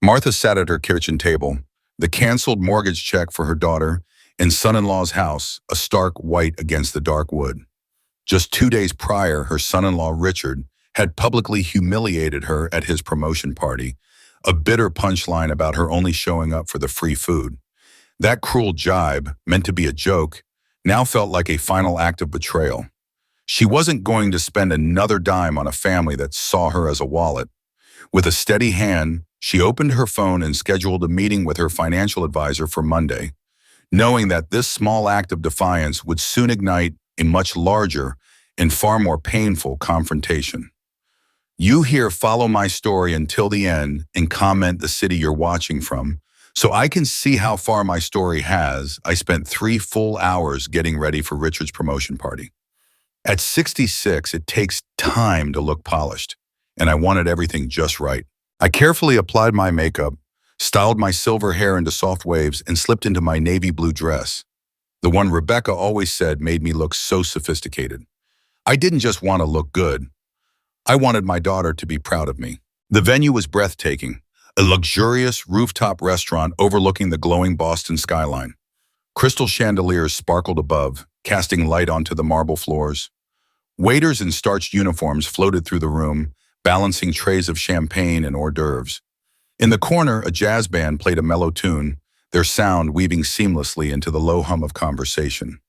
Martha sat at her kitchen table, the canceled mortgage check for her daughter and son-in-law's house, a stark white against the dark wood. Just 2 days prior, her son-in-law, Richard, had publicly humiliated her at his promotion party, a bitter punchline about her only showing up for the free food. That cruel jibe, meant to be a joke, now felt like a final act of betrayal. She wasn't going to spend another dime on a family that saw her as a wallet. With a steady hand, she opened her phone and scheduled a meeting with her financial advisor for Monday, knowing that this small act of defiance would soon ignite a much larger and far more painful confrontation. You here follow my story until the end and comment the city you're watching from, so I can see how far my story has. I spent 3 full hours getting ready for Richard's promotion party. At 66, it takes time to look polished, and I wanted everything just right. I carefully applied my makeup, styled my silver hair into soft waves, and slipped into my navy blue dress, the one Rebecca always said made me look so sophisticated. I didn't just want to look good. I wanted my daughter to be proud of me. The venue was breathtaking, a luxurious rooftop restaurant overlooking the glowing Boston skyline. Crystal chandeliers sparkled above, casting light onto the marble floors. Waiters in starched uniforms floated through the room, balancing trays of champagne and hors d'oeuvres. In the corner, a jazz band played a mellow tune, their sound weaving seamlessly into the low hum of conversation.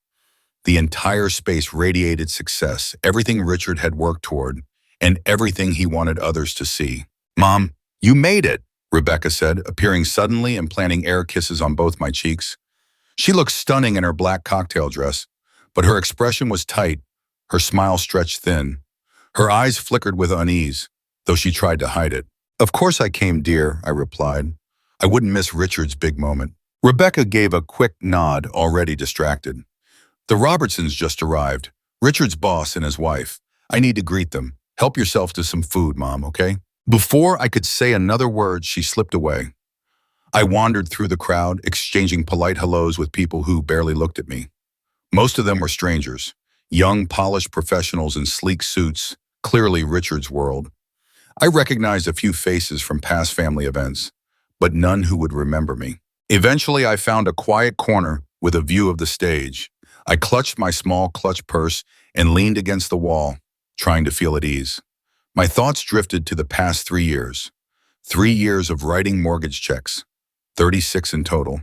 The entire space radiated success, everything Richard had worked toward, and everything he wanted others to see. "Mom, you made it," Rebecca said, appearing suddenly and planting air kisses on both my cheeks. She looked stunning in her black cocktail dress, but her expression was tight, her smile stretched thin. Her eyes flickered with unease, though she tried to hide it. "Of course I came, dear," I replied. I wouldn't miss Richard's big moment. Rebecca gave a quick nod, already distracted. "The Robertsons just arrived, Richard's boss and his wife. I need to greet them. Help yourself to some food, Mom, okay?" Before I could say another word, she slipped away. I wandered through the crowd, exchanging polite hellos with people who barely looked at me. Most of them were strangers, young, polished professionals in sleek suits, clearly Richard's world. I recognized a few faces from past family events, but none who would remember me. Eventually, I found a quiet corner with a view of the stage. I clutched my small clutch purse and leaned against the wall, trying to feel at ease. My thoughts drifted to the past 3 years. 3 years of writing mortgage checks, 36 in total.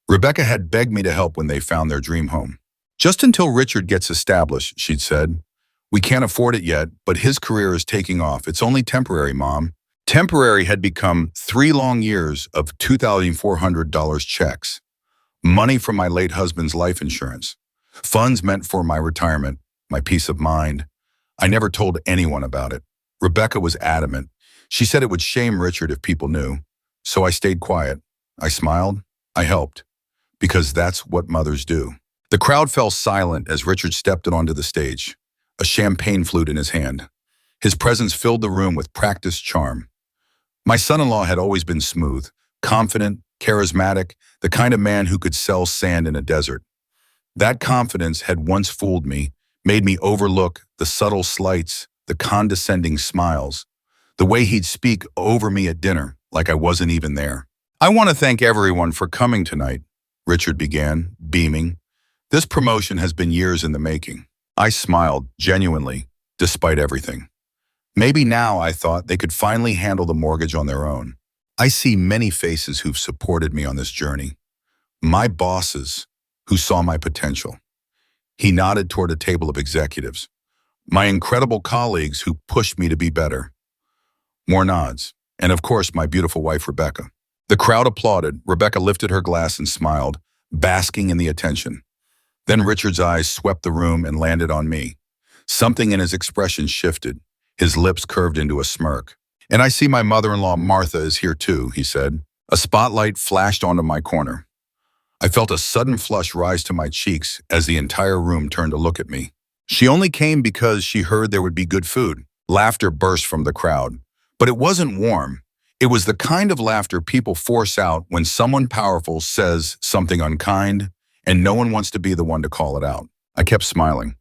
Rebecca had begged me to help when they found their dream home. "Just until Richard gets established," she'd said. "We can't afford it yet, but his career is taking off. It's only temporary, Mom." Temporary had become 3 long years of $2,400 checks, money from my late husband's life insurance, funds meant for my retirement, my peace of mind. I never told anyone about it. Rebecca was adamant. She said it would shame Richard if people knew. So I stayed quiet. I smiled. I helped. Because that's what mothers do. The crowd fell silent as Richard stepped onto the stage, a champagne flute in his hand. His presence filled the room with practiced charm. My son-in-law had always been smooth, confident, charismatic, the kind of man who could sell sand in a desert. That confidence had once fooled me, made me overlook the subtle slights, the condescending smiles, the way he'd speak over me at dinner, like I wasn't even there. "I want to thank everyone for coming tonight," Richard began, beaming. "This promotion has been years in the making." I smiled, genuinely, despite everything. Maybe now, I thought, they could finally handle the mortgage on their own. I see many faces who've supported me on this journey. My bosses, who saw my potential. He nodded toward a table of executives. My incredible colleagues who pushed me to be better. More nods. And of course, my beautiful wife, Rebecca. The crowd applauded. Rebecca lifted her glass and smiled, basking in the attention. Then Richard's eyes swept the room and landed on me. Something in his expression shifted. His lips curved into a smirk. "And I see my mother-in-law, Martha, is here too," he said. A spotlight flashed onto my corner. I felt a sudden flush rise to my cheeks as the entire room turned to look at me. She only came because she heard there would be good food. Laughter burst from the crowd. But it wasn't warm. It was the kind of laughter people force out when someone powerful says something unkind, and no one wants to be the one to call it out. I kept smiling.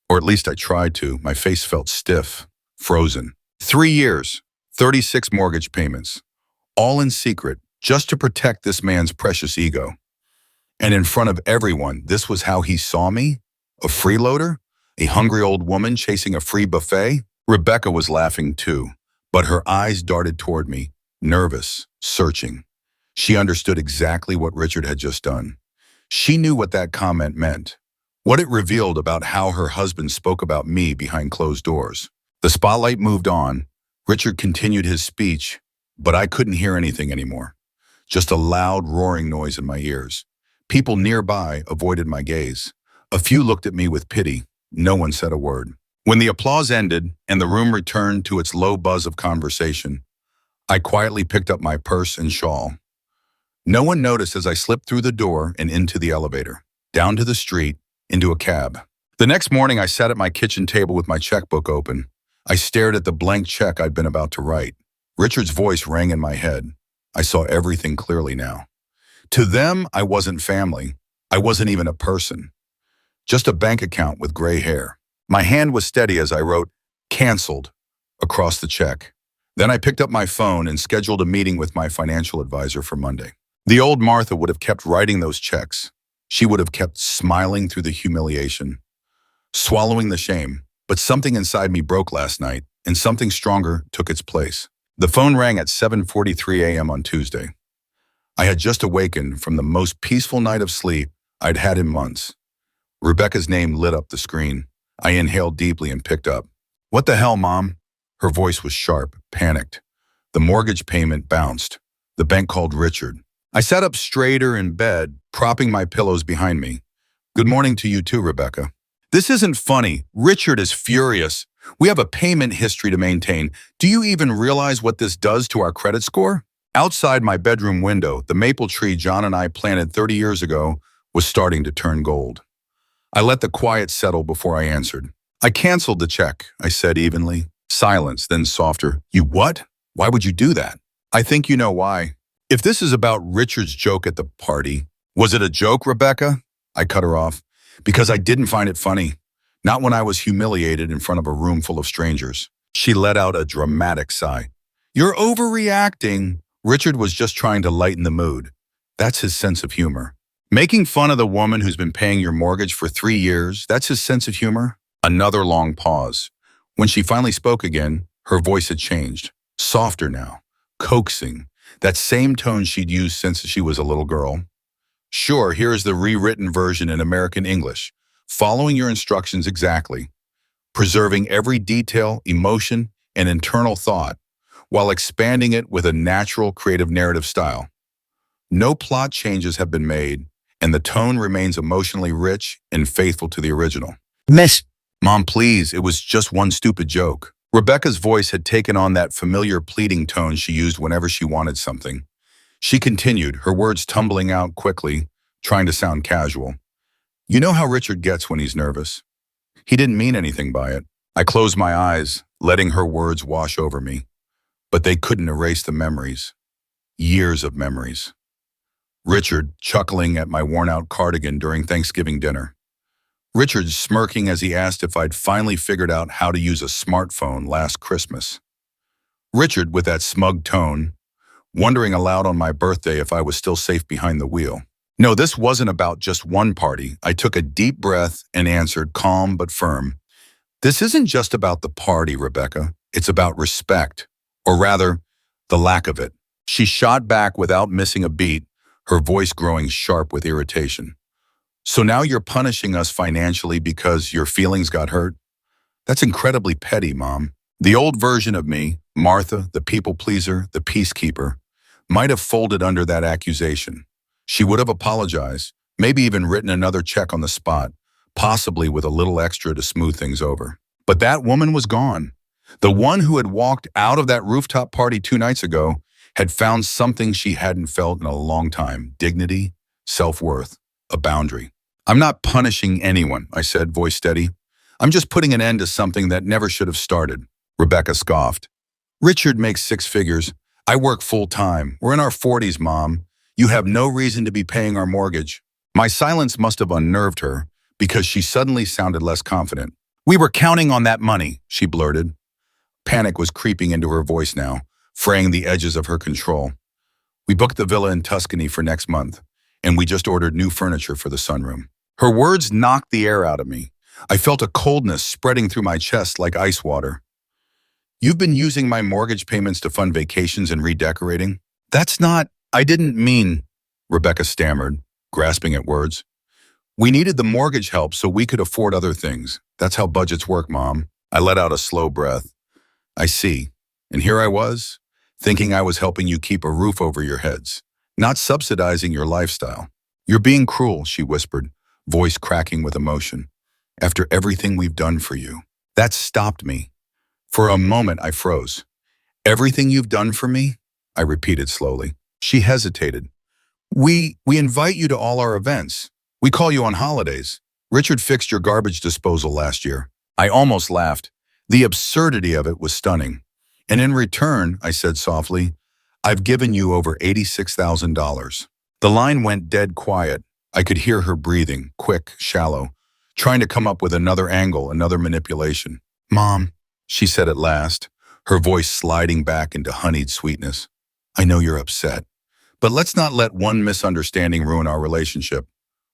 Or at least I tried to. My face felt stiff, frozen. 3 years, 36 mortgage payments. all in secret, just to protect this man's precious ego. And in front of everyone, this was how he saw me? A freeloader? A hungry old woman chasing a free buffet? Rebecca was laughing too, but her eyes darted toward me, nervous, searching. She understood exactly what Richard had just done. She knew what that comment meant, what it revealed about how her husband spoke about me behind closed doors. The spotlight moved on. Richard continued his speech, but I couldn't hear anything anymore. Just a loud, roaring noise in my ears. People nearby avoided my gaze. A few looked at me with pity. No one said a word. When the applause ended and the room returned to its low buzz of conversation, I quietly picked up my purse and shawl. No one noticed as I slipped through the door and into the elevator, down to the street, into a cab. The next morning, I sat at my kitchen table with my checkbook open. I stared at the blank check I'd been about to write. Richard's voice rang in my head. I saw everything clearly now. To them, I wasn't family. I wasn't even a person. Just a bank account with gray hair. My hand was steady as I wrote, "Canceled," across the check. Then I picked up my phone and scheduled a meeting with my financial advisor for Monday. The old Martha would have kept writing those checks. She would have kept smiling through the humiliation, swallowing the shame. But something inside me broke last night, and something stronger took its place. The phone rang at 7:43 a.m. on Tuesday. I had just awakened from the most peaceful night of sleep I'd had in months. Rebecca's name lit up the screen. I inhaled deeply and picked up. "What the hell, Mom?" Her voice was sharp, panicked. The mortgage payment bounced. The bank called Richard. I sat up straighter in bed, propping my pillows behind me. "Good morning to you too, Rebecca." "This isn't funny. Richard is furious. We have a payment history to maintain. Do you even realize what this does to our credit score?" Outside my bedroom window, the maple tree John and I planted 30 years ago was starting to turn gold. I let the quiet settle before I answered. "I canceled the check," I said evenly. Silence, then softer. "You what? Why would you do that?" "I think you know why. If this is about Richard's joke at the party..." "Was it a joke, Rebecca?" I cut her off. "Because I didn't find it funny. Not when I was humiliated in front of a room full of strangers." She let out a dramatic sigh. "You're overreacting." Richard was just trying to lighten the mood. That's his sense of humor. Making fun of the woman who's been paying your mortgage for 3 years, that's his sense of humor? Another long pause. When she finally spoke again, her voice had changed. Softer now. Coaxing. That same tone she'd used since she was a little girl. "Sure, here is the rewritten version in American English. Following your instructions exactly. Preserving every detail, emotion, and internal thought, while expanding it with a natural, creative narrative style. No plot changes have been made, and the tone remains emotionally rich and faithful to the original." Miss. "Mom, please, it was just one stupid joke." Rebecca's voice had taken on that familiar pleading tone she used whenever she wanted something. She continued, her words tumbling out quickly, trying to sound casual. "You know how Richard gets when he's nervous. He didn't mean anything by it." I closed my eyes, letting her words wash over me. But they couldn't erase the memories. Years of memories. Richard chuckling at my worn-out cardigan during Thanksgiving dinner. Richard smirking as he asked if I'd finally figured out how to use a smartphone last Christmas. Richard with that smug tone, wondering aloud on my birthday if I was still safe behind the wheel. No, this wasn't about just one party. I took a deep breath and answered, calm but firm. "This isn't just about the party, Rebecca. It's about respect. Or rather, the lack of it." She shot back without missing a beat, her voice growing sharp with irritation. "So now you're punishing us financially because your feelings got hurt? That's incredibly petty, Mom." The old version of me, Martha, the people pleaser, the peacekeeper, might have folded under that accusation. She would have apologized, maybe even written another check on the spot, possibly with a little extra to smooth things over. But that woman was gone. The one who had walked out of that rooftop party 2 nights ago had found something she hadn't felt in a long time: dignity, self-worth, a boundary. "I'm not punishing anyone," I said, voice steady. "I'm just putting an end to something that never should have started." Rebecca scoffed. "Richard makes 6 figures. I work full-time. We're in our 40s, Mom. You have no reason to be paying our mortgage." My silence must have unnerved her, because she suddenly sounded less confident. "We were counting on that money," she blurted. Panic was creeping into her voice now, fraying the edges of her control. We booked the villa in Tuscany for next month, and we just ordered new furniture for the sunroom. Her words knocked the air out of me. I felt a coldness spreading through my chest like ice water. You've been using my mortgage payments to fund vacations and redecorating? I didn't mean, Rebecca stammered, grasping at words. We needed the mortgage help so we could afford other things. That's how budgets work, Mom. I let out a slow breath. I see. And here I was, thinking I was helping you keep a roof over your heads, not subsidizing your lifestyle. You're being cruel, she whispered, voice cracking with emotion. After everything we've done for you. That stopped me. For a moment, I froze. Everything you've done for me? I repeated slowly. She hesitated. We invite you to all our events. We call you on holidays. Richard fixed your garbage disposal last year. I almost laughed. The absurdity of it was stunning. And in return, I said softly, I've given you over $86,000. The line went dead quiet. I could hear her breathing, quick, shallow, trying to come up with another angle, another manipulation. Mom, she said at last, her voice sliding back into honeyed sweetness. I know you're upset, but let's not let one misunderstanding ruin our relationship.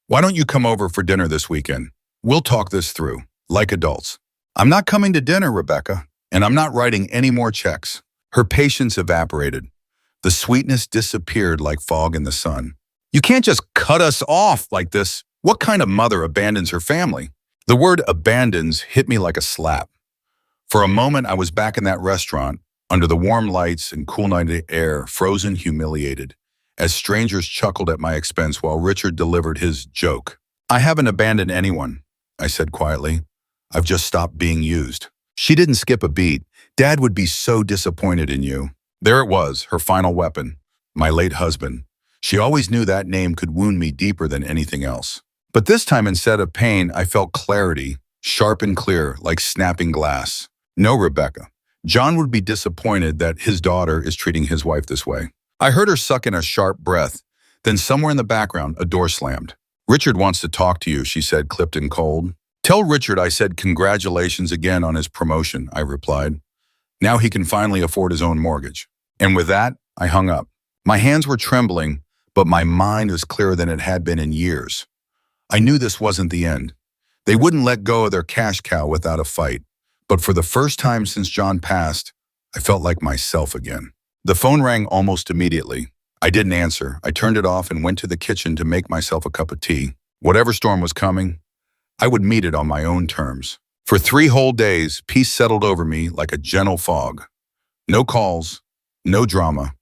Why don't you come over for dinner this weekend? We'll talk this through, like adults. I'm not coming to dinner, Rebecca, and I'm not writing any more checks. Her patience evaporated. The sweetness disappeared like fog in the sun. You can't just cut us off like this. What kind of mother abandons her family? The word abandons hit me like a slap. For a moment, I was back in that restaurant, under the warm lights and cool night air, frozen, humiliated, as strangers chuckled at my expense while Richard delivered his joke. I haven't abandoned anyone, I said quietly. I've just stopped being used. She didn't skip a beat. Dad would be so disappointed in you. There it was, her final weapon, my late husband. She always knew that name could wound me deeper than anything else. But this time, instead of pain, I felt clarity, sharp and clear, like snapping glass. No, Rebecca. John would be disappointed that his daughter is treating his wife this way. I heard her suck in a sharp breath. Then somewhere in the background, a door slammed. Richard wants to talk to you, she said, clipped and cold. Tell Richard I said congratulations again on his promotion, I replied. Now he can finally afford his own mortgage. And with that, I hung up. My hands were trembling, but my mind was clearer than it had been in years. I knew this wasn't the end. They wouldn't let go of their cash cow without a fight. But for the first time since John passed, I felt like myself again. The phone rang almost immediately. I didn't answer. I turned it off and went to the kitchen to make myself a cup of tea. Whatever storm was coming, I would meet it on my own terms. For 3 whole days, peace settled over me like a gentle fog. No calls, no drama,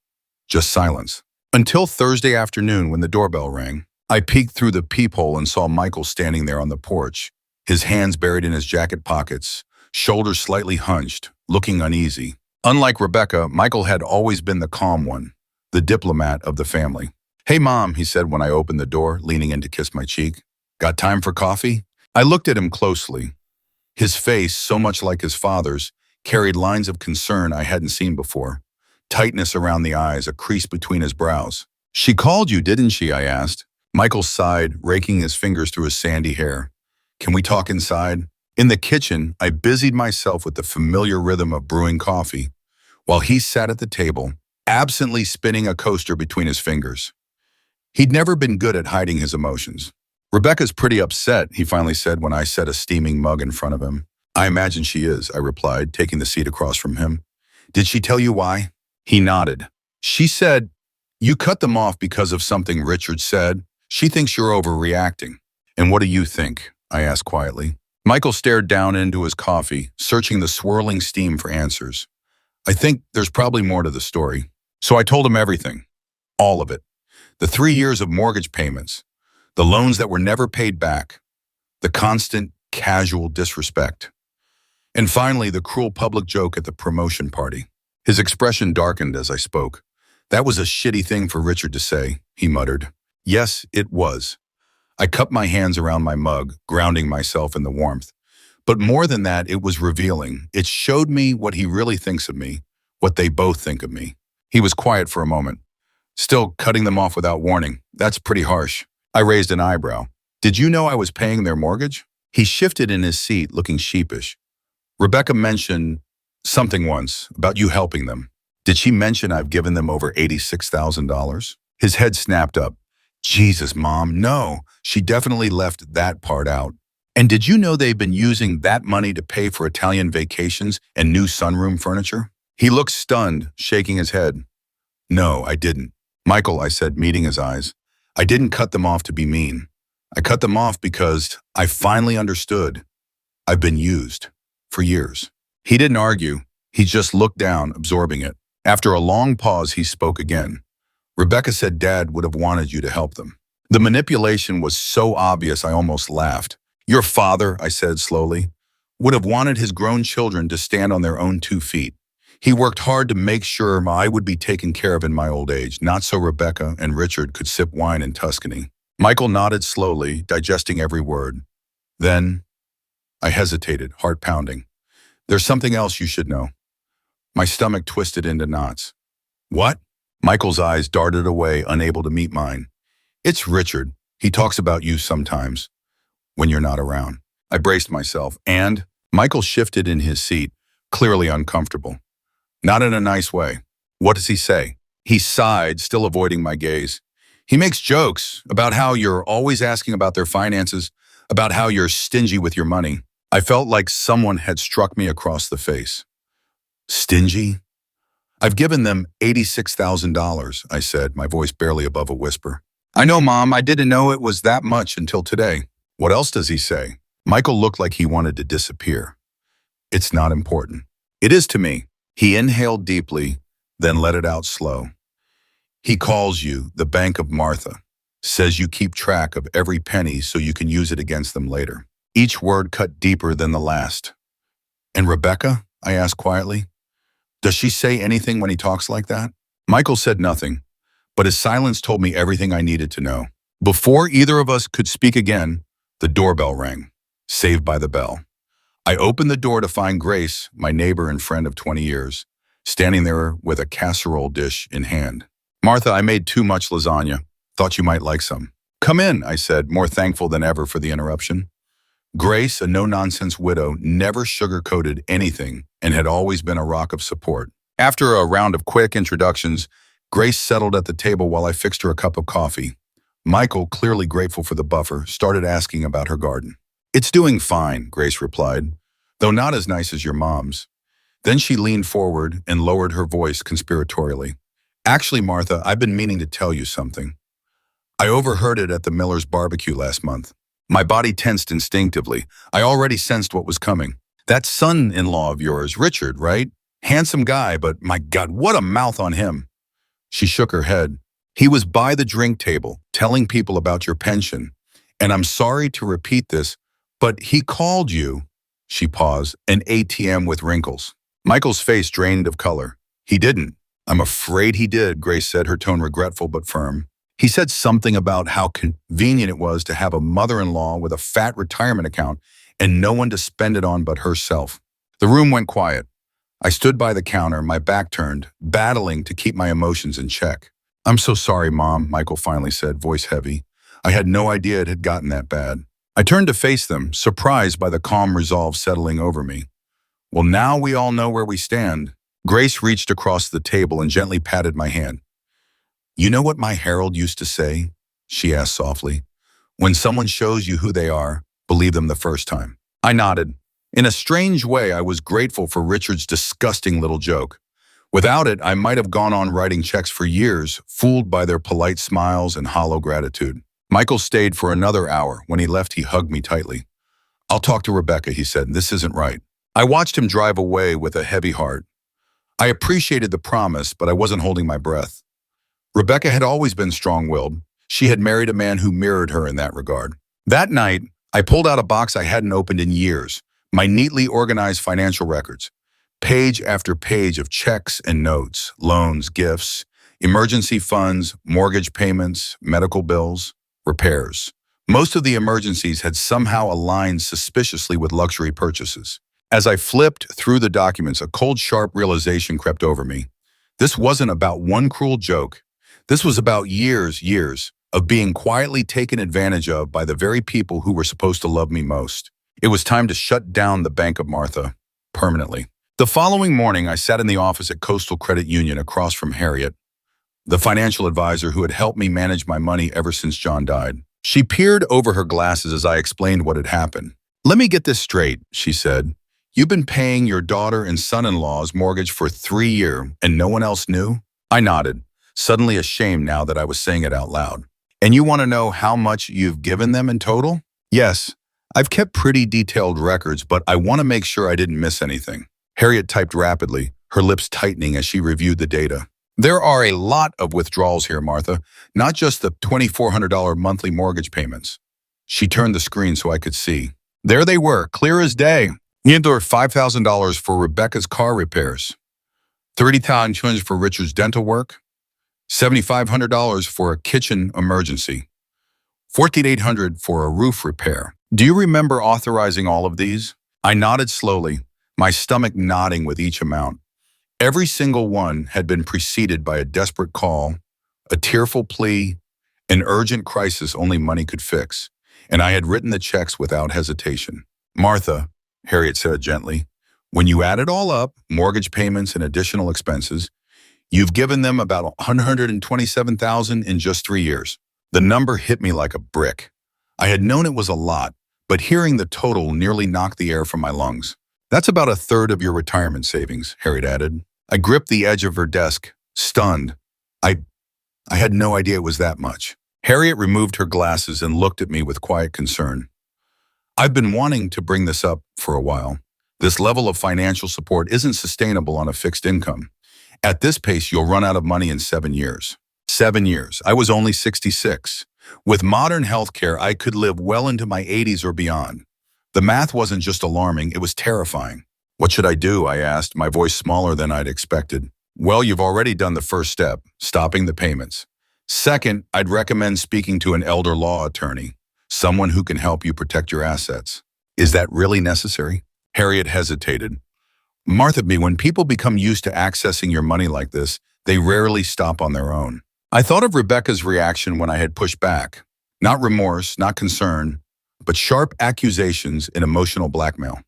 just silence. Until Thursday afternoon when the doorbell rang. I peeked through the peephole and saw Michael standing there on the porch, his hands buried in his jacket pockets, shoulders slightly hunched, looking uneasy. Unlike Rebecca, Michael had always been the calm one, the diplomat of the family. Hey, Mom, he said when I opened the door, leaning in to kiss my cheek. Got time for coffee? I looked at him closely. His face, so much like his father's, carried lines of concern I hadn't seen before. Tightness around the eyes, a crease between his brows. She called you, didn't she? I asked. Michael sighed, raking his fingers through his sandy hair. Can we talk inside? In the kitchen, I busied myself with the familiar rhythm of brewing coffee, while he sat at the table, absently spinning a coaster between his fingers. He'd never been good at hiding his emotions. Rebecca's pretty upset, he finally said when I set a steaming mug in front of him. I imagine she is, I replied, taking the seat across from him. Did she tell you why? He nodded. She said, you cut them off because of something Richard said. She thinks you're overreacting. And what do you think? I asked quietly. Michael stared down into his coffee, searching the swirling steam for answers. I think there's probably more to the story. So I told him everything. All of it. The 3 years of mortgage payments. The loans that were never paid back. The constant, casual disrespect. And finally, the cruel public joke at the promotion party. His expression darkened as I spoke. That was a shitty thing for Richard to say, he muttered. Yes, it was. I cupped my hands around my mug, grounding myself in the warmth. But more than that, it was revealing. It showed me what he really thinks of me, what they both think of me. He was quiet for a moment. Still cutting them off without warning. That's pretty harsh. I raised an eyebrow. Did you know I was paying their mortgage? He shifted in his seat, looking sheepish. Rebecca mentioned something once about you helping them. Did she mention I've given them over $86,000? His head snapped up. Jesus, Mom, no. She definitely left that part out. And did you know they've been using that money to pay for Italian vacations and new sunroom furniture? He looked stunned, shaking his head. No, I didn't. Michael, I said, meeting his eyes. I didn't cut them off to be mean. I cut them off because I finally understood. I've been used. For years. He didn't argue. He just looked down, absorbing it. After a long pause, he spoke again. Rebecca said Dad would have wanted you to help them. The manipulation was so obvious I almost laughed. Your father, I said slowly, would have wanted his grown children to stand on their own 2 feet. He worked hard to make sure I would be taken care of in my old age, not so Rebecca and Richard could sip wine in Tuscany. Michael nodded slowly, digesting every word. Then, I hesitated, heart pounding. There's something else you should know. My stomach twisted into knots. What? Michael's eyes darted away, unable to meet mine. It's Richard. He talks about you sometimes, when you're not around. I braced myself, and Michael shifted in his seat, clearly uncomfortable. Not in a nice way. What does he say? He sighed, still avoiding my gaze. He makes jokes about how you're always asking about their finances, about how you're stingy with your money. I felt like someone had struck me across the face. Stingy? I've given them $86,000, I said, my voice barely above a whisper. I know, Mom, I didn't know it was that much until today. What else does he say? Michael looked like he wanted to disappear. It's not important. It is to me. He inhaled deeply, then let it out slow. He calls you the Bank of Martha, says you keep track of every penny so you can use it against them later. Each word cut deeper than the last. And Rebecca? I asked quietly. Does she say anything when he talks like that? Michael said nothing, but his silence told me everything I needed to know. Before either of us could speak again, the doorbell rang. Saved by the bell. I opened the door to find Grace, my neighbor and friend of 20 years, standing there with a casserole dish in hand. Martha, I made too much lasagna. Thought you might like some. Come in, I said, more thankful than ever for the interruption. Grace, a no-nonsense widow, never sugar-coated anything and had always been a rock of support. After a round of quick introductions, Grace settled at the table while I fixed her a cup of coffee. Michael, clearly grateful for the buffer, started asking about her garden. It's doing fine, Grace replied, though not as nice as your mom's. Then she leaned forward and lowered her voice conspiratorially. Actually, Martha, I've been meaning to tell you something. I overheard it at the Miller's barbecue last month. My body tensed instinctively. I already sensed what was coming. That son-in-law of yours, Richard, right? Handsome guy, but my God, what a mouth on him. She shook her head. He was by the drink table, telling people about your pension. And I'm sorry to repeat this, but he called you, she paused, an ATM with wrinkles. Michael's face drained of color. He didn't. I'm afraid he did, Grace said, her tone regretful but firm. He said something about how convenient it was to have a mother-in-law with a fat retirement account and no one to spend it on but herself. The room went quiet. I stood by the counter, my back turned, battling to keep my emotions in check. I'm so sorry, Mom, Michael finally said, voice heavy. I had no idea it had gotten that bad. I turned to face them, surprised by the calm resolve settling over me. Well, now we all know where we stand. Grace reached across the table and gently patted my hand. You know what my herald used to say? She asked softly. When someone shows you who they are, believe them the first time. I nodded. In a strange way, I was grateful for Richard's disgusting little joke. Without it, I might have gone on writing checks for years, fooled by their polite smiles and hollow gratitude. Michael stayed for another hour. When he left, he hugged me tightly. I'll talk to Rebecca, he said. This isn't right. I watched him drive away with a heavy heart. I appreciated the promise, but I wasn't holding my breath. Rebecca had always been strong-willed. She had married a man who mirrored her in that regard. That night, I pulled out a box I hadn't opened in years, my neatly organized financial records. Page after page of checks and notes, loans, gifts, emergency funds, mortgage payments, medical bills, repairs. Most of the emergencies had somehow aligned suspiciously with luxury purchases. As I flipped through the documents, a cold, sharp realization crept over me. This wasn't about one cruel joke. This was about years of being quietly taken advantage of by the very people who were supposed to love me most. It was time to shut down the Bank of Martha permanently. The following morning, I sat in the office at Coastal Credit Union across from Harriet, the financial advisor who had helped me manage my money ever since John died. She peered over her glasses as I explained what had happened. "Let me get this straight," she said. "You've been paying your daughter and son-in-law's mortgage for 3 years and no one else knew?" I nodded, suddenly ashamed now that I was saying it out loud. "And you want to know how much you've given them in total?" "Yes. I've kept pretty detailed records, but I want to make sure I didn't miss anything." Harriet typed rapidly, her lips tightening as she reviewed the data. "There are a lot of withdrawals here, Martha, not just the $2,400 monthly mortgage payments." She turned the screen so I could see. There they were, clear as day. Neither $5,000 for Rebecca's car repairs, $30,000 for Richard's dental work, $7,500 for a kitchen emergency, $4,800 for a roof repair. "Do you remember authorizing all of these?" I nodded slowly, my stomach nodding with each amount. Every single one had been preceded by a desperate call, a tearful plea, an urgent crisis only money could fix, and I had written the checks without hesitation. "Martha," Harriet said gently, "when you add it all up, mortgage payments and additional expenses, you've given them about $127,000 in just 3 years. The number hit me like a brick. I had known it was a lot, but hearing the total nearly knocked the air from my lungs. "That's about a third of your retirement savings," Harriet added. I gripped the edge of her desk, stunned. I had no idea it was that much. Harriet removed her glasses and looked at me with quiet concern. "I've been wanting to bring this up for a while. This level of financial support isn't sustainable on a fixed income. At this pace, you'll run out of money in 7 years. 7 years. I was only 66. With modern healthcare, I could live well into my 80s or beyond." The math wasn't just alarming, it was terrifying. "What should I do?" I asked, my voice smaller than I'd expected. "Well, you've already done the first step, stopping the payments. Second, I'd recommend speaking to an elder law attorney, someone who can help you protect your assets." "Is that really necessary?" Harriet hesitated. "Martha, when people become used to accessing your money like this, they rarely stop on their own." I thought of Rebecca's reaction when I had pushed back. Not remorse, not concern, but sharp accusations and emotional blackmail.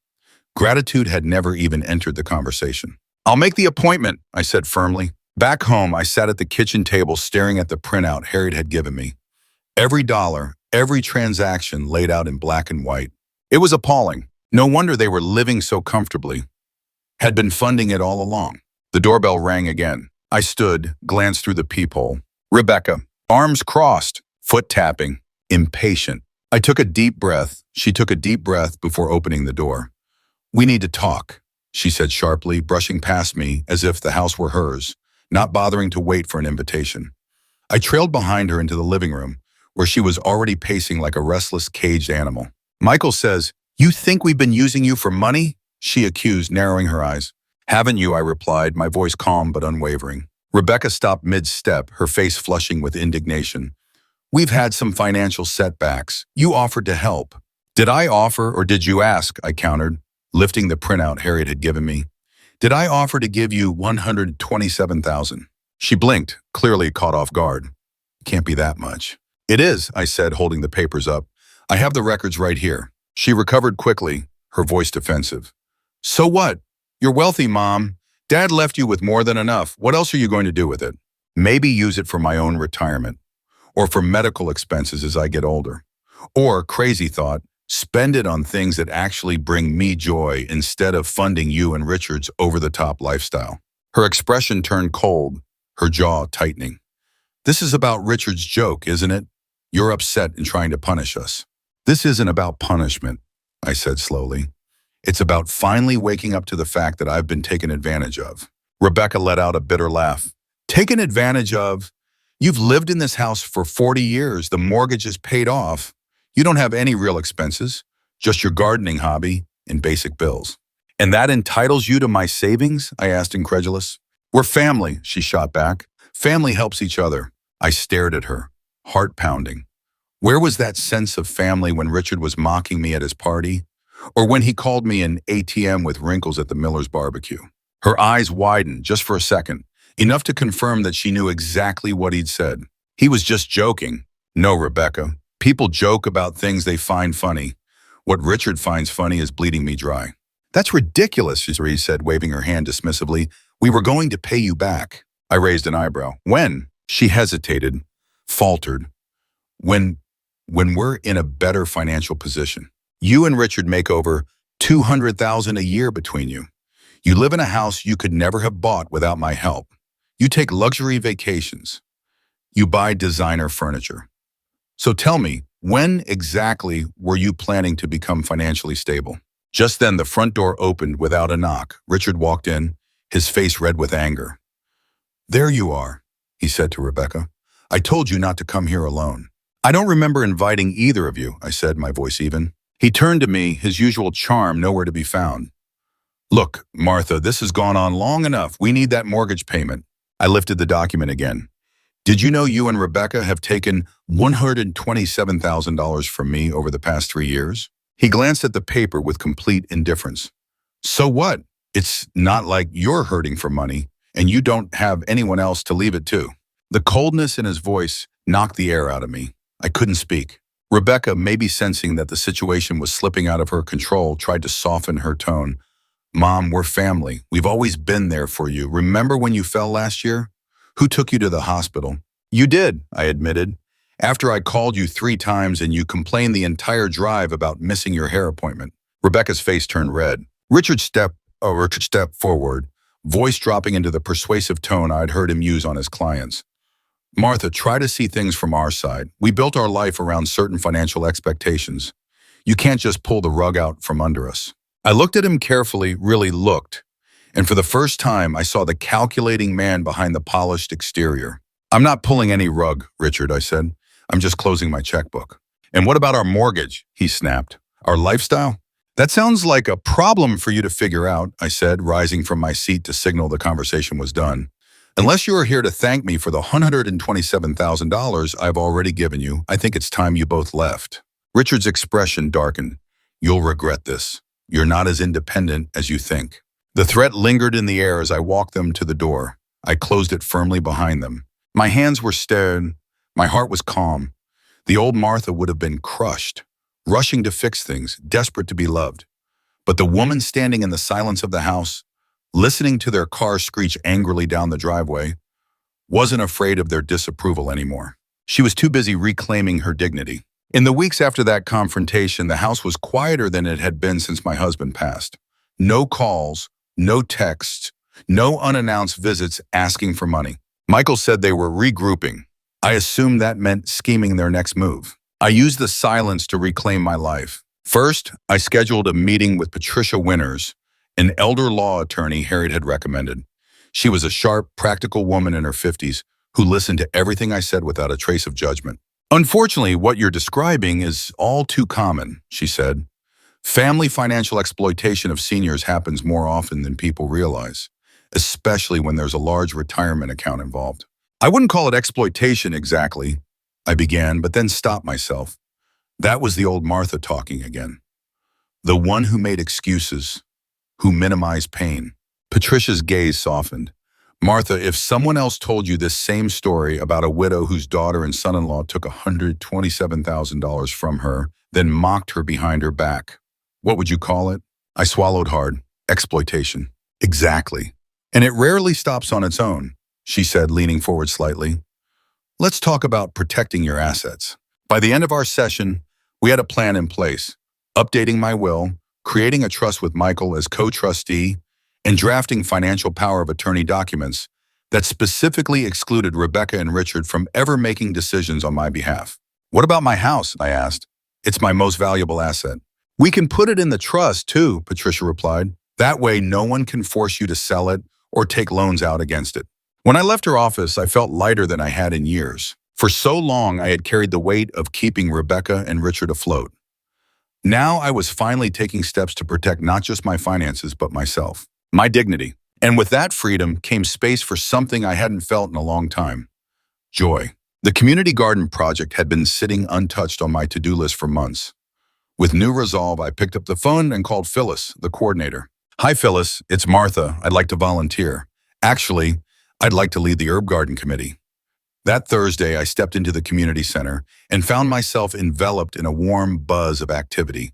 Gratitude had never even entered the conversation. "I'll make the appointment," I said firmly. Back home, I sat at the kitchen table staring at the printout Harriet had given me. Every dollar, every transaction laid out in black and white. It was appalling. No wonder they were living so comfortably. Had been funding it all along. The doorbell rang again. I stood, glanced through the peephole. Rebecca, arms crossed, foot tapping, impatient. I took a deep breath. She took a deep breath before opening the door. "We need to talk," she said sharply, brushing past me as if the house were hers, not bothering to wait for an invitation. I trailed behind her into the living room, where she was already pacing like a restless, caged animal. "Michael says, 'You think we've been using you for money?' she accused, narrowing her eyes. "Haven't you?" I replied, my voice calm but unwavering. Rebecca stopped mid-step, her face flushing with indignation. "We've had some financial setbacks. You offered to help." "Did I offer or did you ask?" I countered, lifting the printout Harriet had given me. "Did I offer to give you $127,000? She blinked, clearly caught off guard. "Can't be that much." "It is," I said, holding the papers up. "I have the records right here." She recovered quickly, her voice defensive. "So what? You're wealthy, Mom. Dad left you with more than enough. What else are you going to do with it?" "Maybe use it for my own retirement. Or for medical expenses as I get older. Or, crazy thought, spend it on things that actually bring me joy instead of funding you and Richard's over-the-top lifestyle." Her expression turned cold, her jaw tightening. "This is about Richard's joke, isn't it? You're upset and trying to punish us." "This isn't about punishment," I said slowly. "It's about finally waking up to the fact that I've been taken advantage of." Rebecca let out a bitter laugh. "Taken advantage of? You've lived in this house for 40 years. The mortgage is paid off. You don't have any real expenses, just your gardening hobby and basic bills." "And that entitles you to my savings?" I asked, incredulous. "We're family," she shot back. "Family helps each other." I stared at her, heart pounding. Where was that sense of family when Richard was mocking me at his party? Or when he called me an ATM with wrinkles at the Miller's barbecue? Her eyes widened just for a second, enough to confirm that she knew exactly what he'd said. "He was just joking." "No, Rebecca. People joke about things they find funny. What Richard finds funny is bleeding me dry." That's ridiculous, Cherie said, waving her hand dismissively. We were going to pay you back. I raised an eyebrow. When? She hesitated, faltered. When, when we're in a better financial position. You and Richard make over $200,000 a year between you. You live in a house you could never have bought without my help. You take luxury vacations. You buy designer furniture. So tell me, when exactly were you planning to become financially stable? Just then, the front door opened without a knock. Richard walked in, his face red with anger. There you are, he said to Rebecca. I told you not to come here alone. I don't remember inviting either of you, I said, my voice even. He turned to me, his usual charm nowhere to be found. Look, Martha, this has gone on long enough. We need that mortgage payment. I lifted the document again. Did you know you and Rebecca have taken $127,000 from me over the past 3 years? He glanced at the paper with complete indifference. So what? It's not like you're hurting for money, and you don't have anyone else to leave it to. The coldness in his voice knocked the air out of me. I couldn't speak. Rebecca, maybe sensing that the situation was slipping out of her control, tried to soften her tone. Mom, we're family. We've always been there for you. Remember when you fell last year? Who took you to the hospital? You did, I admitted. After I called you 3 times and you complained the entire drive about missing your hair appointment. Rebecca's face turned red. Richard stepped forward, voice dropping into the persuasive tone I'd heard him use on his clients. Martha, try to see things from our side. We built our life around certain financial expectations. You can't just pull the rug out from under us. I looked at him carefully, really looked, and for the first time I saw the calculating man behind the polished exterior. I'm not pulling any rug, Richard, I said. I'm just closing my checkbook. And what about our mortgage? He snapped. Our lifestyle? That sounds like a problem for you to figure out, I said, rising from my seat to signal the conversation was done. Unless you are here to thank me for the $127,000 I've already given you, I think it's time you both left. Richard's expression darkened. You'll regret this. You're not as independent as you think. The threat lingered in the air as I walked them to the door. I closed it firmly behind them. My hands were steady. My heart was calm. The old Martha would have been crushed, rushing to fix things, desperate to be loved. But the woman standing in the silence of the house, listening to their car screech angrily down the driveway, wasn't afraid of their disapproval anymore. She was too busy reclaiming her dignity. In the weeks after that confrontation, the house was quieter than it had been since my husband passed. No calls, no texts, no unannounced visits asking for money. Michael said they were regrouping. I assumed that meant scheming their next move. I used the silence to reclaim my life. First, I scheduled a meeting with Patricia Winters, an elder law attorney Harriet had recommended. She was a sharp, practical woman in her 50s who listened to everything I said without a trace of judgment. Unfortunately, what you're describing is all too common, she said. Family financial exploitation of seniors happens more often than people realize, especially when there's a large retirement account involved. I wouldn't call it exploitation exactly, I began, but then stopped myself. That was the old Martha talking again. The one who made excuses, who minimized pain. Patricia's gaze softened. Martha, if someone else told you this same story about a widow whose daughter and son-in-law took $127,000 from her, then mocked her behind her back, what would you call it? I swallowed hard. Exploitation. Exactly. And it rarely stops on its own, she said, leaning forward slightly. Let's talk about protecting your assets. By the end of our session, we had a plan in place, updating my will, creating a trust with Michael as co-trustee, and drafting financial power of attorney documents that specifically excluded Rebecca and Richard from ever making decisions on my behalf. What about my house? I asked. It's my most valuable asset. We can put it in the trust too, Patricia replied. That way no one can force you to sell it or take loans out against it. When I left her office, I felt lighter than I had in years. For so long, I had carried the weight of keeping Rebecca and Richard afloat. Now I was finally taking steps to protect not just my finances, but myself, my dignity. And with that freedom came space for something I hadn't felt in a long time: joy. The community garden project had been sitting untouched on my to-do list for months. With new resolve, I picked up the phone and called Phyllis, the coordinator. Hi, Phyllis. It's Martha. I'd like to volunteer. Actually, I'd like to lead the herb garden committee. That Thursday, I stepped into the community center and found myself enveloped in a warm buzz of activity.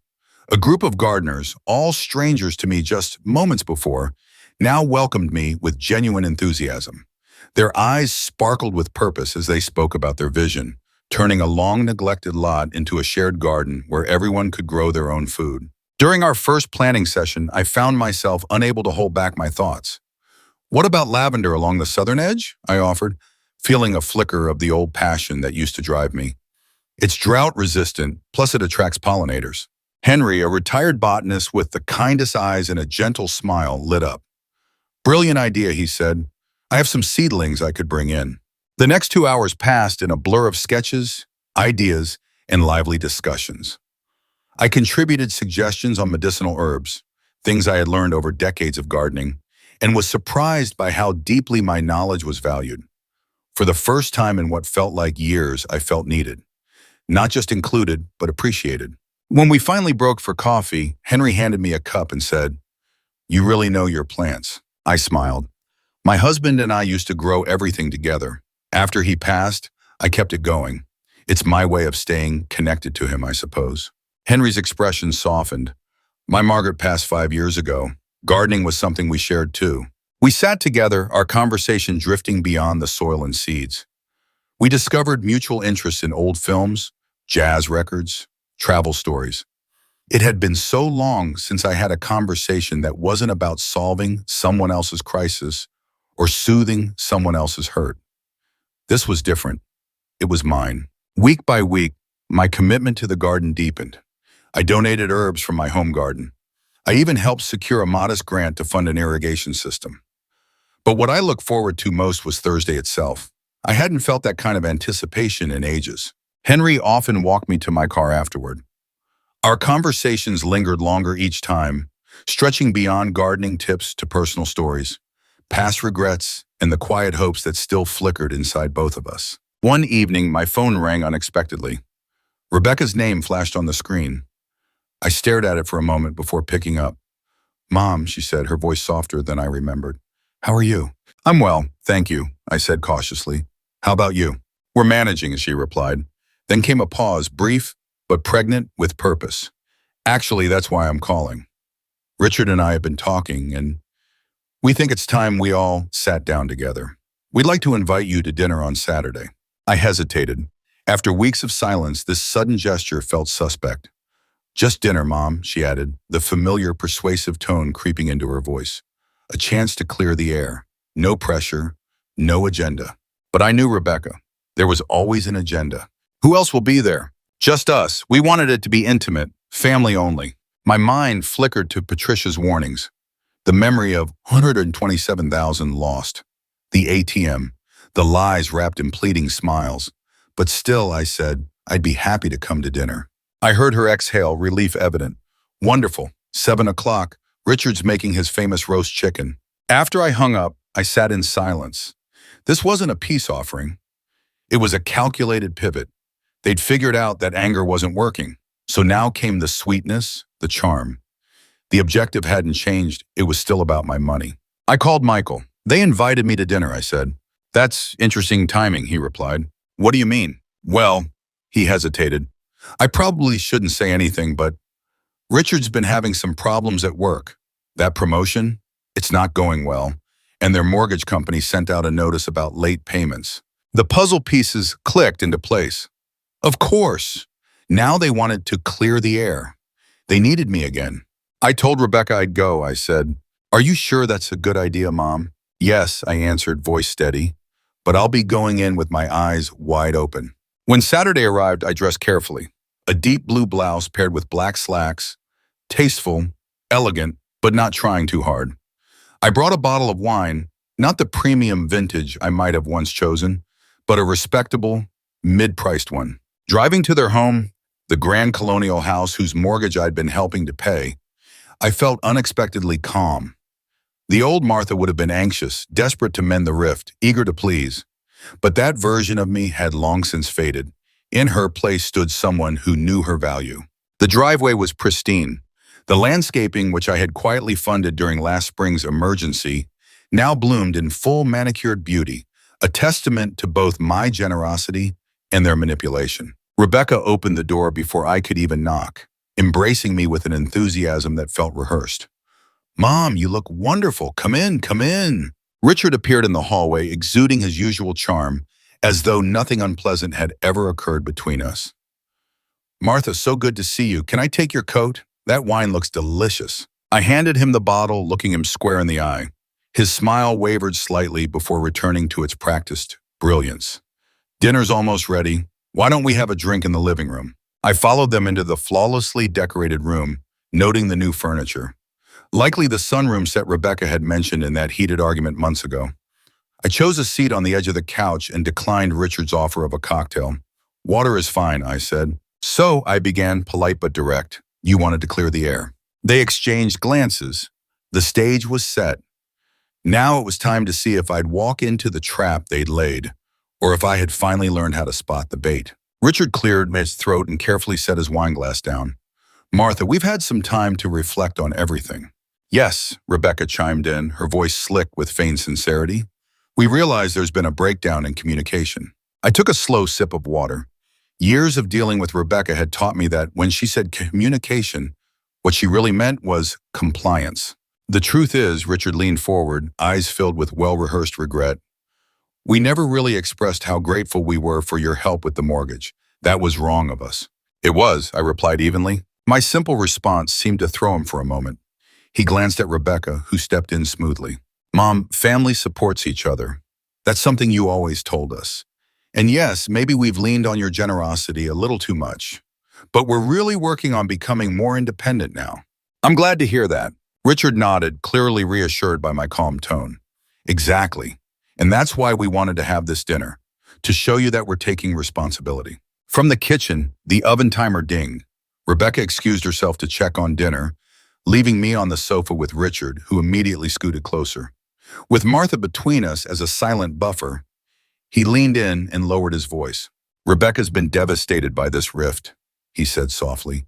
A group of gardeners, all strangers to me just moments before, now welcomed me with genuine enthusiasm. Their eyes sparkled with purpose as they spoke about their vision, turning a long-neglected lot into a shared garden where everyone could grow their own food. During our first planting session, I found myself unable to hold back my thoughts. "What about lavender along the southern edge?" I offered, feeling a flicker of the old passion that used to drive me. "It's drought-resistant, plus it attracts pollinators." Henry, a retired botanist with the kindest eyes and a gentle smile, lit up. "Brilliant idea," he said. "I have some seedlings I could bring in." The next 2 hours passed in a blur of sketches, ideas, and lively discussions. I contributed suggestions on medicinal herbs, things I had learned over decades of gardening, and was surprised by how deeply my knowledge was valued. For the first time in what felt like years, I felt needed. Not just included, but appreciated. When we finally broke for coffee, Henry handed me a cup and said, "You really know your plants." I smiled. My husband and I used to grow everything together. After he passed, I kept it going. It's my way of staying connected to him, I suppose. Henry's expression softened. My Margaret passed 5 years ago. Gardening was something we shared too. We sat together, our conversation drifting beyond the soil and seeds. We discovered mutual interests in old films, jazz records, travel stories. It had been so long since I had a conversation that wasn't about solving someone else's crisis or soothing someone else's hurt. This was different. It was mine. Week by week, my commitment to the garden deepened. I donated herbs from my home garden. I even helped secure a modest grant to fund an irrigation system. But what I looked forward to most was Thursday itself. I hadn't felt that kind of anticipation in ages. Henry often walked me to my car afterward. Our conversations lingered longer each time, stretching beyond gardening tips to personal stories, past regrets, and the quiet hopes that still flickered inside both of us. One evening, my phone rang unexpectedly. Rebecca's name flashed on the screen. I stared at it for a moment before picking up. "Mom," she said, her voice softer than I remembered. "How are you?" "I'm well, thank you," I said cautiously. "How about you?" "We're managing," she replied. Then came a pause, brief but pregnant with purpose. "Actually, that's why I'm calling. Richard and I have been talking, and we think it's time we all sat down together. We'd like to invite you to dinner on Saturday." I hesitated. After weeks of silence, this sudden gesture felt suspect. "Just dinner, Mom," she added, the familiar persuasive tone creeping into her voice. A chance to clear the air. No pressure, no agenda. But I knew Rebecca. There was always an agenda. "Who else will be there?" "Just us. We wanted it to be intimate, family only." My mind flickered to Patricia's warnings. The memory of 127,000 lost. The ATM. The lies wrapped in pleading smiles. But still, I said, I'd be happy to come to dinner. I heard her exhale, relief evident. "Wonderful. 7 o'clock. Richard's making his famous roast chicken." After I hung up, I sat in silence. This wasn't a peace offering. It was a calculated pivot. They'd figured out that anger wasn't working. So now came the sweetness, the charm. The objective hadn't changed. It was still about my money. I called Michael. "They invited me to dinner," I said. "That's interesting timing," he replied. "What do you mean?" "Well," he hesitated. "I probably shouldn't say anything, but Richard's been having some problems at work. That promotion, it's not going well, and their mortgage company sent out a notice about late payments." The puzzle pieces clicked into place. Of course. Now they wanted to clear the air. They needed me again. "I told Rebecca I'd go," I said. "Are you sure that's a good idea, Mom?" "Yes," I answered, voice steady. "But I'll be going in with my eyes wide open." When Saturday arrived, I dressed carefully. A deep blue blouse paired with black slacks. Tasteful, elegant, but not trying too hard. I brought a bottle of wine, not the premium vintage I might have once chosen, but a respectable, mid-priced one. Driving to their home, the grand colonial house whose mortgage I'd been helping to pay, I felt unexpectedly calm. The old Martha would have been anxious, desperate to mend the rift, eager to please. But that version of me had long since faded. In her place stood someone who knew her value. The driveway was pristine. The landscaping, which I had quietly funded during last spring's emergency, now bloomed in full manicured beauty, a testament to both my generosity and their manipulation. Rebecca opened the door before I could even knock. embracing me with an enthusiasm that felt rehearsed. "Mom, you look wonderful. Come in, come in." Richard appeared in the hallway, exuding his usual charm, as though nothing unpleasant had ever occurred between us. "Martha, so good to see you. Can I take your coat? That wine looks delicious." I handed him the bottle, looking him square in the eye. His smile wavered slightly before returning to its practiced brilliance. "Dinner's almost ready. Why don't we have a drink in the living room?" I followed them into the flawlessly decorated room, noting the new furniture. Likely the sunroom set Rebecca had mentioned in that heated argument months ago. I chose a seat on the edge of the couch and declined Richard's offer of a cocktail. "Water is fine," I said. "So," I began, polite but direct, "you wanted to clear the air." They exchanged glances. The stage was set. Now it was time to see if I'd walk into the trap they'd laid, or if I had finally learned how to spot the bait. Richard cleared his throat and carefully set his wineglass down. "Martha, we've had some time to reflect on everything." "Yes," Rebecca chimed in, her voice slick with feigned sincerity. "We realize there's been a breakdown in communication." I took a slow sip of water. Years of dealing with Rebecca had taught me that when she said communication, what she really meant was compliance. "The truth is," Richard leaned forward, eyes filled with well-rehearsed regret, "we never really expressed how grateful we were for your help with the mortgage. That was wrong of us." "It was," I replied evenly. My simple response seemed to throw him for a moment. He glanced at Rebecca, who stepped in smoothly. "Mom, family supports each other. That's something you always told us. And yes, maybe we've leaned on your generosity a little too much. But we're really working on becoming more independent now." "I'm glad to hear that." Richard nodded, clearly reassured by my calm tone. "Exactly. And that's why we wanted to have this dinner, to show you that we're taking responsibility." From the kitchen, the oven timer dinged. Rebecca excused herself to check on dinner, leaving me on the sofa with Richard, who immediately scooted closer. With Martha between us as a silent buffer, he leaned in and lowered his voice. "Rebecca's been devastated by this rift," he said softly.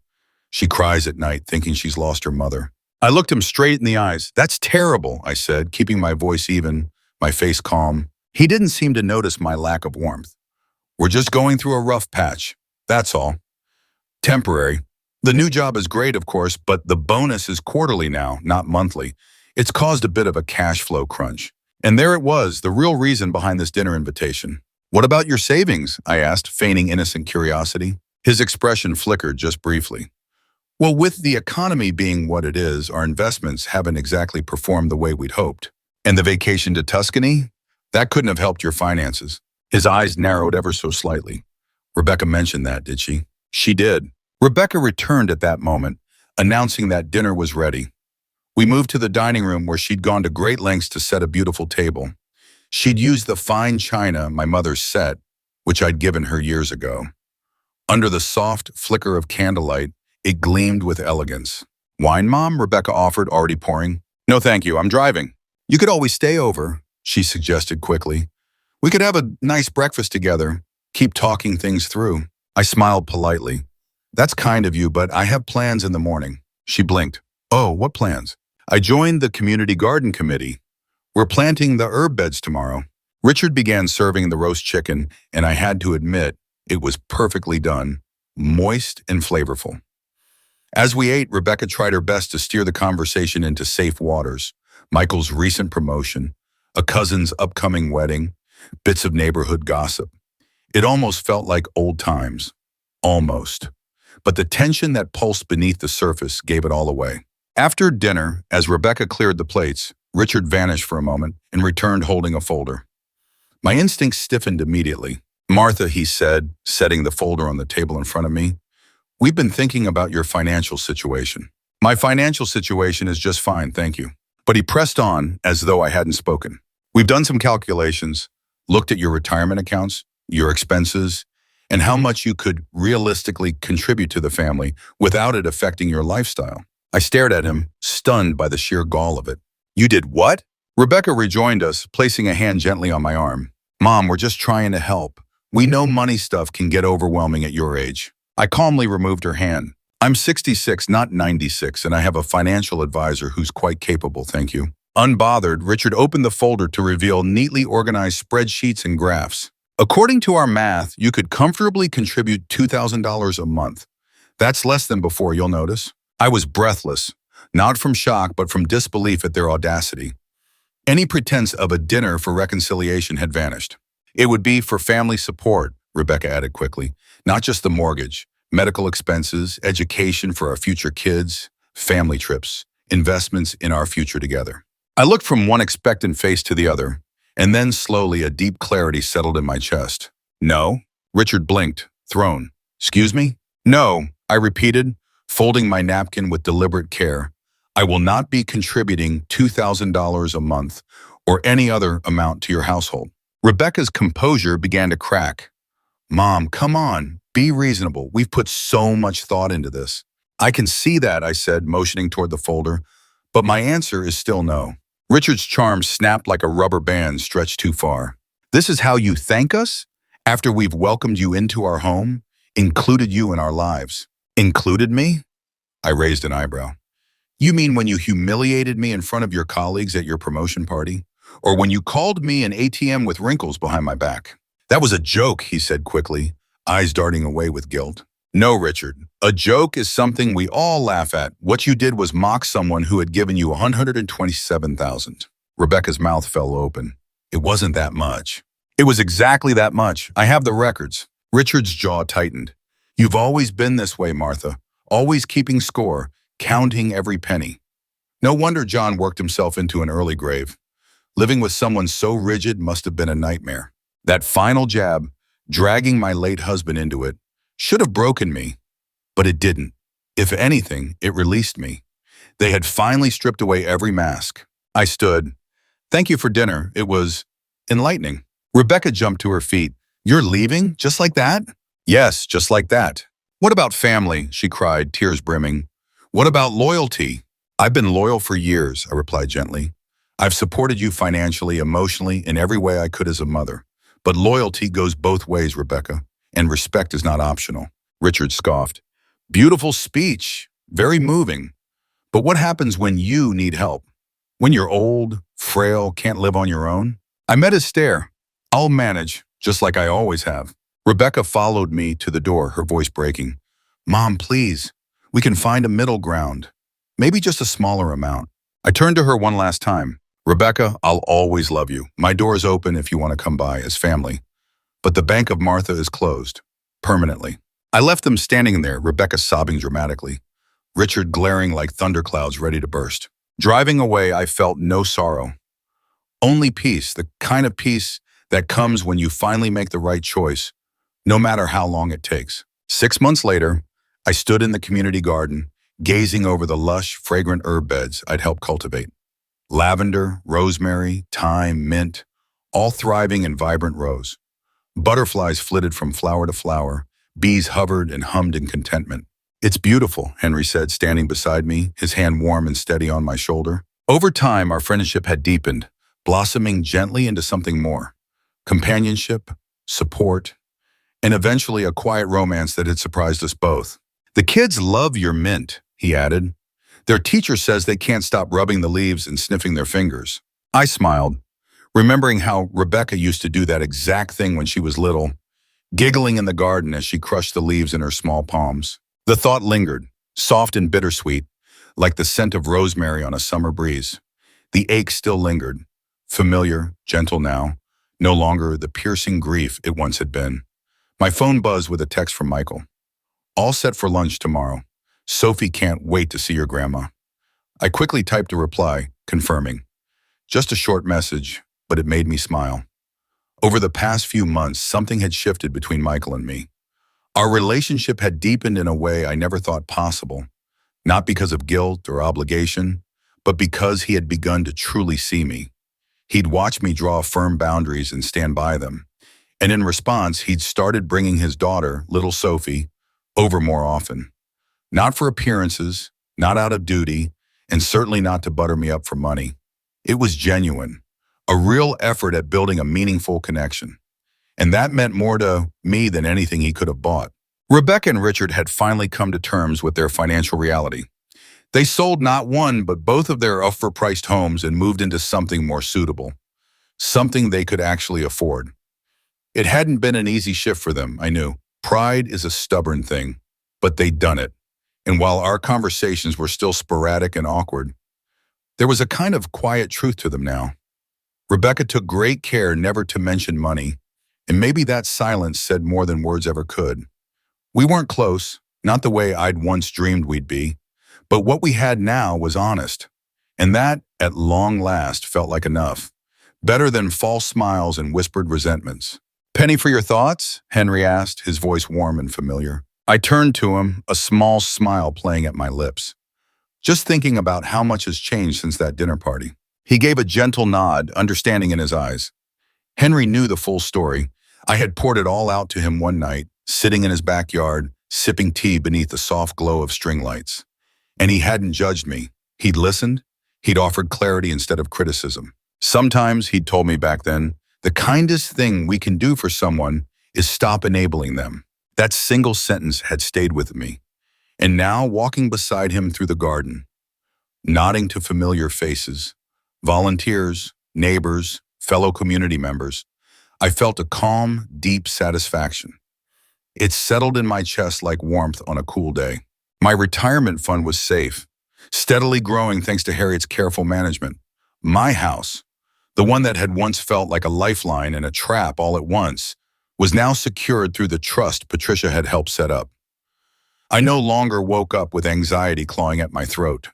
"She cries at night, thinking she's lost her mother." I looked him straight in the eyes. "That's terrible," I said, keeping my voice even, my face calm. He didn't seem to notice my lack of warmth. "We're just going through a rough patch. That's all. Temporary. The new job is great, of course, but the bonus is quarterly now, not monthly. It's caused a bit of a cash flow crunch." And there it was, the real reason behind this dinner invitation. "What about your savings?" I asked, feigning innocent curiosity. His expression flickered just briefly. "Well, with the economy being what it is, our investments haven't exactly performed the way we'd hoped." "And the vacation to Tuscany? That couldn't have helped your finances." His eyes narrowed ever so slightly. "Rebecca mentioned that, did she?" "She did." Rebecca returned at that moment, announcing that dinner was ready. We moved to the dining room where she'd gone to great lengths to set a beautiful table. She'd used the fine china my mother set, which I'd given her years ago. Under the soft flicker of candlelight, it gleamed with elegance. "Wine, Mom?" Rebecca offered, already pouring. "No, thank you. I'm driving." "You could always stay over," she suggested quickly. "We could have a nice breakfast together, keep talking things through." I smiled politely. "That's kind of you, but I have plans in the morning." She blinked. "Oh, what plans?" "I joined the community garden committee. We're planting the herb beds tomorrow." Richard began serving the roast chicken, and I had to admit, it was perfectly done, moist and flavorful. As we ate, Rebecca tried her best to steer the conversation into safe waters. Michael's recent promotion, a cousin's upcoming wedding, bits of neighborhood gossip. It almost felt like old times. Almost. But the tension that pulsed beneath the surface gave it all away. After dinner, as Rebecca cleared the plates, Richard vanished for a moment and returned holding a folder. My instincts stiffened immediately. "Martha," he said, setting the folder on the table in front of me, "we've been thinking about your financial situation." "My financial situation is just fine, thank you." But he pressed on as though I hadn't spoken. "We've done some calculations, looked at your retirement accounts, your expenses, and how much you could realistically contribute to the family without it affecting your lifestyle." I stared at him, stunned by the sheer gall of it. "You did what?" Rebecca rejoined us, placing a hand gently on my arm. "Mom, we're just trying to help. We know money stuff can get overwhelming at your age." I calmly removed her hand. "I'm 66, not 96, and I have a financial advisor who's quite capable, thank you." Unbothered, Richard opened the folder to reveal neatly organized spreadsheets and graphs. "According to our math, you could comfortably contribute $2,000 a month. That's less than before, you'll notice. I was breathless, not from shock, but from disbelief at their audacity. Any pretense of a dinner for reconciliation had vanished. It would be for family support, Rebecca added quickly, not just the mortgage, medical expenses, education for our future kids, family trips, investments in our future together. I looked from one expectant face to the other, and then slowly a deep clarity settled in my chest. No? Richard blinked, thrown. Excuse me? No, I repeated, folding my napkin with deliberate care. I will not be contributing $2,000 a month or any other amount to your household. Rebecca's composure began to crack. Mom, come on, be reasonable. We've put so much thought into this. I can see that, I said, motioning toward the folder, but my answer is still no. Richard's charm snapped like a rubber band stretched too far. This is how you thank us? After we've welcomed you into our home, included you in our lives. Included me? I raised an eyebrow. You mean when you humiliated me in front of your colleagues at your promotion party? Or when you called me an ATM with wrinkles behind my back? That was a joke, he said quickly, eyes darting away with guilt. No, Richard. A joke is something we all laugh at. What you did was mock someone who had given you $127,000. Rebecca's mouth fell open. It wasn't that much. It was exactly that much. I have the records. Richard's jaw tightened. You've always been this way, Martha. Always keeping score, counting every penny. No wonder John worked himself into an early grave. Living with someone so rigid must have been a nightmare. That final jab, dragging my late husband into it, should have broken me, but it didn't. If anything, it released me. They had finally stripped away every mask. I stood. Thank you for dinner. It was enlightening. Rebecca jumped to her feet. You're leaving? Just like that? Yes, just like that. What about family? She cried, tears brimming. What about loyalty? I've been loyal for years, I replied gently. I've supported you financially, emotionally, in every way I could as a mother. But loyalty goes both ways, Rebecca, and respect is not optional. Richard scoffed. Beautiful speech, very moving. But what happens when you need help? When you're old, frail, can't live on your own? I met his stare. I'll manage, just like I always have. Rebecca followed me to the door, her voice breaking. Mom, please, we can find a middle ground. Maybe just a smaller amount. I turned to her one last time. Rebecca, I'll always love you. My door is open if you want to come by as family. But the Bank of Martha is closed. Permanently. I left them standing there, Rebecca sobbing dramatically. Richard glaring like thunderclouds ready to burst. Driving away, I felt no sorrow. Only peace, the kind of peace that comes when you finally make the right choice, no matter how long it takes. 6 months later, I stood in the community garden, gazing over the lush, fragrant herb beds I'd helped cultivate. Lavender, rosemary, thyme, mint, all thriving in vibrant rows. Butterflies flitted from flower to flower. Bees hovered and hummed in contentment. It's beautiful, Henry said, standing beside me, his hand warm and steady on my shoulder. Over time, our friendship had deepened, blossoming gently into something more. Companionship, support, and eventually a quiet romance that had surprised us both. The kids love your mint, he added. Their teacher says they can't stop rubbing the leaves and sniffing their fingers. I smiled, remembering how Rebecca used to do that exact thing when she was little, giggling in the garden as she crushed the leaves in her small palms. The thought lingered, soft and bittersweet, like the scent of rosemary on a summer breeze. The ache still lingered, familiar, gentle now, no longer the piercing grief it once had been. My phone buzzed with a text from Michael. All set for lunch tomorrow. Sophie can't wait to see your grandma. I quickly typed a reply, confirming. Just a short message, but it made me smile. Over the past few months, something had shifted between Michael and me. Our relationship had deepened in a way I never thought possible, not because of guilt or obligation, but because he had begun to truly see me. He'd watched me draw firm boundaries and stand by them. And in response, he'd started bringing his daughter, little Sophie, over more often. Not for appearances, not out of duty, and certainly not to butter me up for money. It was genuine, a real effort at building a meaningful connection. And that meant more to me than anything he could have bought. Rebecca and Richard had finally come to terms with their financial reality. They sold not one, but both of their overpriced homes and moved into something more suitable, something they could actually afford. It hadn't been an easy shift for them, I knew. Pride is a stubborn thing. but they'd done it. And while our conversations were still sporadic and awkward, there was a kind of quiet truth to them now. Rebecca took great care never to mention money, and maybe that silence said more than words ever could. We weren't close, not the way I'd once dreamed we'd be, but what we had now was honest. And that, at long last, felt like enough. Better than false smiles and whispered resentments. "Penny for your thoughts?" Henry asked, his voice warm and familiar. I turned to him, a small smile playing at my lips. Just thinking about how much has changed since that dinner party. He gave a gentle nod, understanding in his eyes. Henry knew the full story. I had poured it all out to him one night, sitting in his backyard, sipping tea beneath the soft glow of string lights. And he hadn't judged me. He'd listened. He'd offered clarity instead of criticism. Sometimes, he'd told me back then, the kindest thing we can do for someone is stop enabling them. That single sentence had stayed with me. And now, walking beside him through the garden, nodding to familiar faces, volunteers, neighbors, fellow community members, I felt a calm, deep satisfaction. It settled in my chest like warmth on a cool day. My retirement fund was safe, steadily growing thanks to Harriet's careful management. My house, the one that had once felt like a lifeline and a trap all at once, was now secured through the trust Patricia had helped set up. I no longer woke up with anxiety clawing at my throat.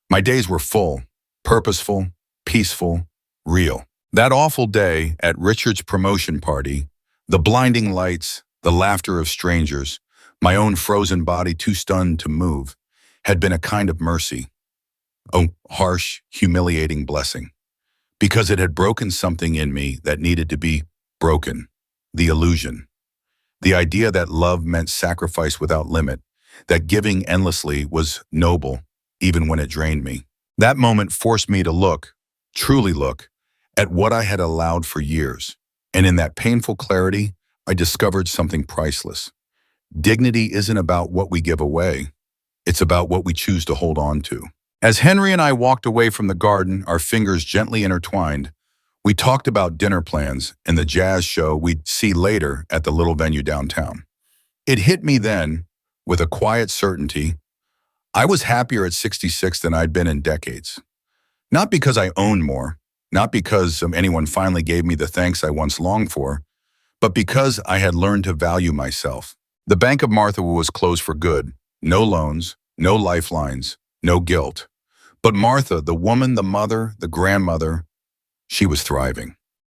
My days were full, purposeful, peaceful, real. That awful day at Richard's promotion party, the blinding lights, the laughter of strangers, my own frozen body too stunned to move, had been a kind of mercy. A harsh, humiliating blessing. Because it had broken something in me that needed to be broken. The illusion. The idea that love meant sacrifice without limit, that giving endlessly was noble, even when it drained me. That moment forced me to look, truly look, at what I had allowed for years. And in that painful clarity, I discovered something priceless. Dignity isn't about what we give away. It's about what we choose to hold on to. As Henry and I walked away from the garden, our fingers gently intertwined, we talked about dinner plans and the jazz show we'd see later at the little venue downtown. It hit me then, with a quiet certainty, I was happier at 66 than I'd been in decades. Not because I owned more, not because anyone finally gave me the thanks I once longed for, but because I had learned to value myself. The Bank of Martha was closed for good. No loans, no lifelines, no guilt. But Martha, the woman, the mother, the grandmother, she was thriving.